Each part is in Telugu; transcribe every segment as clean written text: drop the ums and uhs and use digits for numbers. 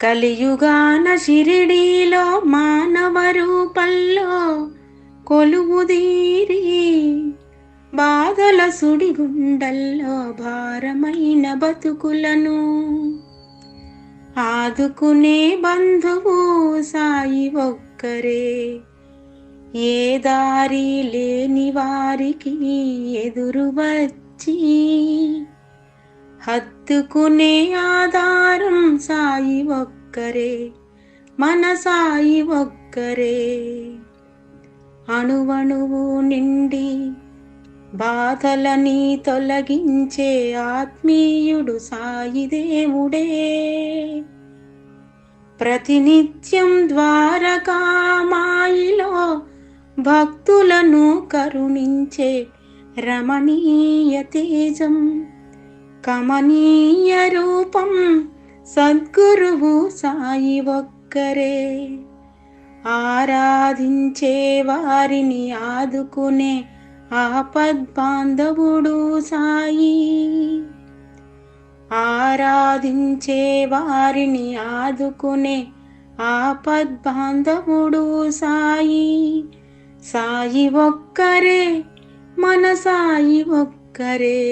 కలియుగాన షిరిడీలో మానవ రూపంలో కొలువుదీరి బాధల సుడిగుండల్లో భారమైన బతుకులను ఆదుకునే బంధువు సాయి ఒక్కరే. ఏ దారి లేని వారికి ఎదురు వచ్చి హత్తుకునే ఆధారం సాయి ఒక్కరే, మన సాయి ఒక్కరే. అణువణువు నిండి బాధలని తొలగించే ఆత్మీయుడు సాయి దేవుడే. ప్రతినిత్యం ద్వారకామాయిలో భక్తులను కరుణించే రమణీయ తేజం, కమనీయ రూపం సద్గురువు సాయి ఒక్కరే. ఆరాధించే వారిని ఆదుకునే ఆపద్బాంధవుడు సాయి. ఆరాధించే వారిని ఆదుకునే ఆపద్బాంధవుడు సాయి. సాయి ఒక్కరే, మన సాయి ఒక్కరే.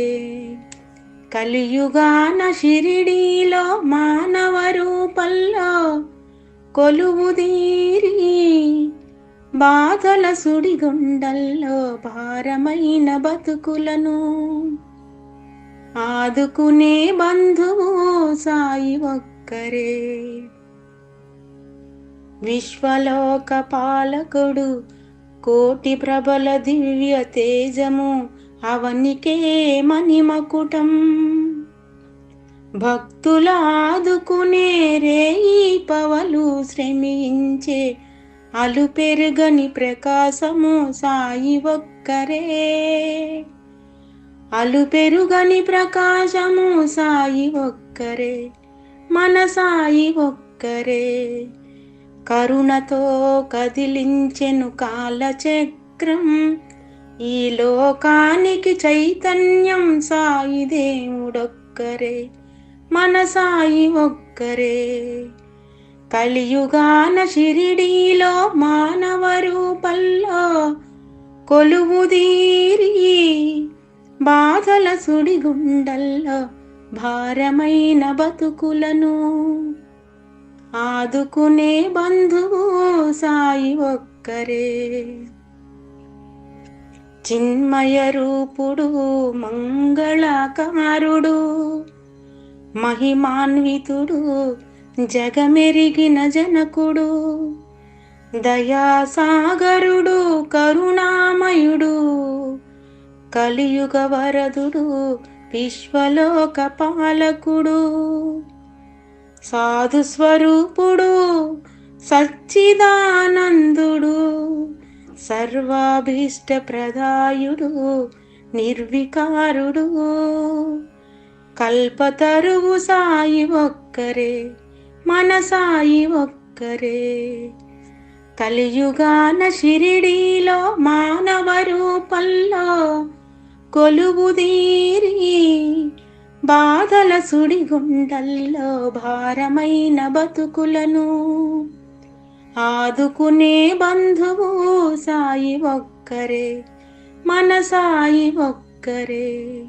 కలియుగాన షిరిడీలో మానవ రూపంలో కొలువుదీరి బాధల సుడిగుండల్లో భారమైన బతుకులను ఆదుకునే బంధువు సాయి ఒక్కరే. విశ్వలోక పాలకుడు, కోటి ప్రభల దివ్య తేజము, అవనికే మణిమకుటం. భక్తుల ఆదుకునే రేయి పవలు శ్రమించే అలుపెరుగని ప్రకాశము సాయి ఒక్కరే. అలుపెరుగని ప్రకాశము సాయి ఒక్కరే, మన సాయి ఒక్కరే. కరుణతో కదిలించెను కాలచక్రం, ఈ లోకానికి చైతన్యం సాయి దేవుడొక్కరే, మన సాయి ఒక్కరే. కలియుగాన షిరిడీలో మానవ రూపంలో కొలువుదీరి బాధల సుడిగుండల్లో భారమైన బతుకులను ఆదుకునే బంధువు సాయి ఒక్కరే. చిన్మయ రూపుడు, మంగళకారుడు, మహిమాన్వితుడు, జగమెరిగిన జనకుడు, దయాసాగరుడు, కరుణామయుడు, కలియుగ వరదుడు, విశ్వలోక పాలకుడు, సాధు స్వరూపుడు, సచ్చిదానందుడు, సర్వాభీష్ట ప్రదాయుడు, నిర్వికారుడు. కల్పతరువు సాయి ఒక్కరే, మన సాయి ఒక్కరే. కలియుగాన షిరిడీలో మానవ రూపంలో కొలువుదీరి బాధల సుడిగుండల్లో భారమైన బతుకులను ఆదుకునే బంధువు సాయి ఒక్కరే, మన సాయి ఒక్కరే.